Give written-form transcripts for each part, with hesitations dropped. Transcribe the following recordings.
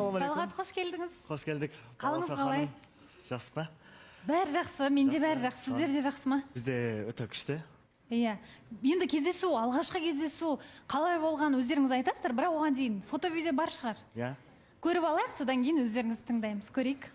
Ассалаумалейкум. Талғат, қош келдіңіз. Қош келдік. Қалыңыз қалай? Жақсы па? Бәрі жақсы, менде бәрі жақсы. Сіздерде жақсы ма? Бізде өте күшті. Иә. Енді кездесу, алғашқы кездесу қалай болған өздеріңіз айтасыздар, бірақ оған дейін фото-видео бар шығар. Иә. Көріп алайық, содан кейін өздеріңізді тыңдаймыз. Көрейік.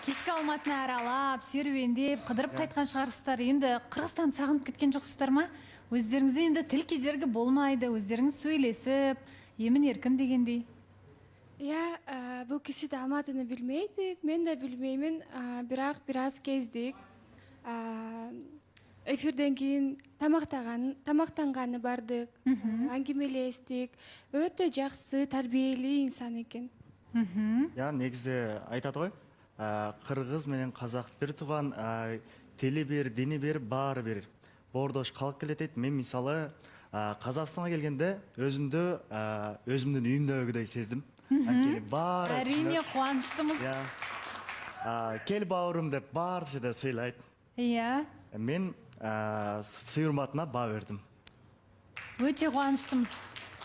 Кешкі Алматыны аралап, серуендеп, қыдырып қайтқан шығарсыздар. Енді Қырғызстан сағынып кеткен жоқсыздар ма? Өздеріңізде енді тіл кедергі болмайды, өздеріңіз сөйлесіп, емін еркін дегендей. Иә, бұл кісі де Алматыны білмейді, мен де білмеймін, бірақ біраз кездік. Эфирден кейін тамақтанғаны бардық, әңгімелестік, өте жақсы, тәрбиелі инсан екен. Я негізі айтады ғой, қырғыз менен қазақ бір туған, телі бір, дені бір, бары бір. Бордош халық келетеді. Мен мысалы Қазақстанға келгенде өзімдің үйімдегідей сездім. Әрине қуаныштымыз. Кел бауырым деп бар жерде сыйлайды. Иә. Мен сыйырматына ба бердім. Өте қуаныштымыз.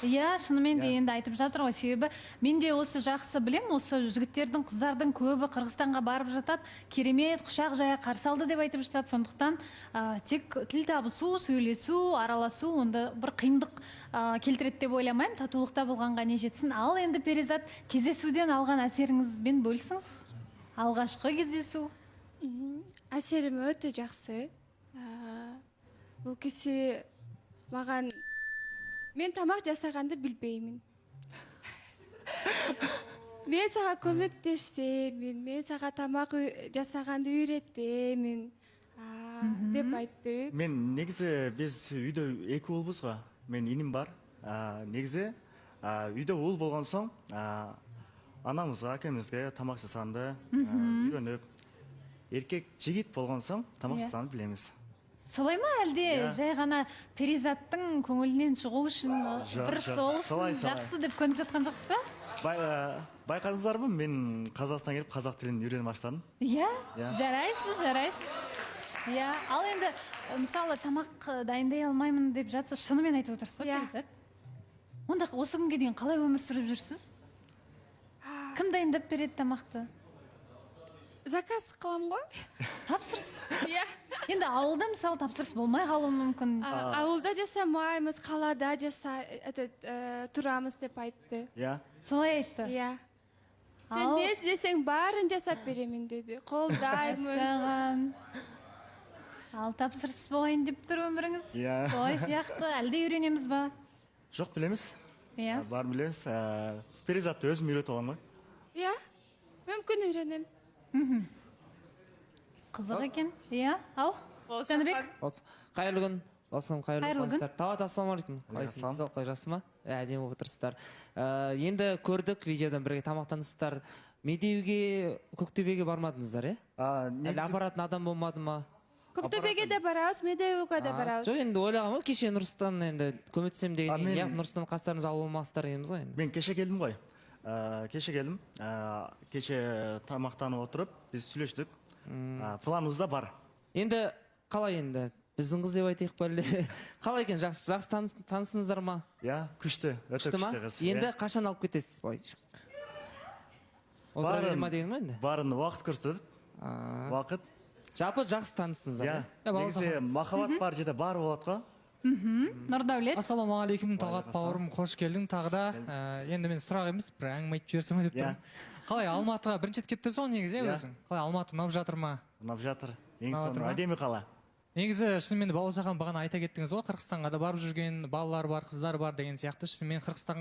Иә, шынымен де енді айтып жатыр ғой, себебі мен де осы жақсы білем, осы жігіттердің, қыздардың көбі Қырғызстанға барып жатады, керемет құшақ жая қарсы алды деп айтып жатады. Сондықтан тек тіл табысу, сөйлесу, араласу, онда бір қиындық келтіреді деп ойламаймын. Татулықта болғанға не жетсін. Ал енді Перизат, кездесуден алған әсеріңізбен бөлісіңіз. Алғашқы кездесу. Әсерім өте жақсы. Бұл кісі маған мен тамақ жасағанды білбеймін. Мен саға көмектесемін, мен саға тамақ жасағанды үйретемін деп айтты. Мен негізі біз үйде екі ұлбыз ғой. Мен инім бар. Негізі үйде ұл болған соң анамызға, әкемізге тамақ жасағанды үйреніп, еркек жігіт болған соң тамақ жасағанды білеміз. Солай ма, әлде жай ғана Перизаттың көңілінен шығу үшін бір сол үшін жақсы деп көніп жатқан жоқсыз ба? Байқадыңыздар ма, мен Қазақстанға келіп қазақ тілін үйреніп баштадым. Иә, жарайсыз. Иә, ал енді мысалы тамақ дайындай алмаймын деп жатсыз, шынымен айтып отырсыз ба, Перизат? Онда осы күнге дейін қалай өмір сүріп жүрсіз? Кім дайындап береді тамақты? Заказ қылам ғой. Тапсырыс. Енді ауылда мысалы тапсырыс болмай қалуы мүмкін. Ауылда жасамаймыз, қалада тұрамыз деп айтты. Солай айтты. Сен не десең барын жасап беремін деді. Қолдаймын. Ал тапсырыс болайын деп тұр өміріңіз. Солай сияқты. Әлде үйренеміз ба? Жоқ, білеміз. Бар білеміз. Перизатты өзім үйретіп аламын ғой. Мүмкін үйренем. Қызық екен. Ау, Жәнібек. Қайырлы күн. Қайырлы күн. Талғат, ассалаумалейкум. Қалайсыздар? Қалай жасыма? Әдемі болып отырсыздар. Енді көрдік видеодан бірге тамақтанысыздар. Медеуге, Көктөбеге бармадыңыздар, Әлі апаратын адам болмады ма? Көктөбеге де барамыз, Медеуге де барамыз. Жоқ, енді ойлағам ғой, кеше Нұрсұлтан енді көмектесем деген, Нұрсұлтан қастарыңыз алып болмақсыздар дейміз ғой енді. Мен кеше келдім ғой. Кеше тамақтанып отырып, біз сөйлестік. Планымызда бар. Енді қалай енді? Біздің қыз деп айтайық па әлде? Қалай екен, жақсы таныстыңыздар ма? Күшті, өте күшті қыз. Енді қашан алып кетесіз былай? Отыра бере ма деген ма енді? Барын уақыт көрсетеді. Уақыт. Жалпы жақсы таныстыңыздар. Негізі махаббат бар жерде бар болады ғой. Нұрдәулет. Ассалаумағалейкум, Талғат бауырым, қош келдің тағы да. Енді мен сұрақ емес, бір әңгіме айтып жіберсем деп тұрмын. Қалай Алматыға бірінші рет келіп тұрсың ғой негізі өзің? Қалай Алматы ұнап жатыр ма? Ұнап жатыр. Ең соңында әдемі қала. Негізі шынымен де Бауыржан бағана айта кеттіңіз ғой, Қырғызстанға да барып жүрген балалар бар, қыздар бар деген сияқты. Шынымен Қырғызстанға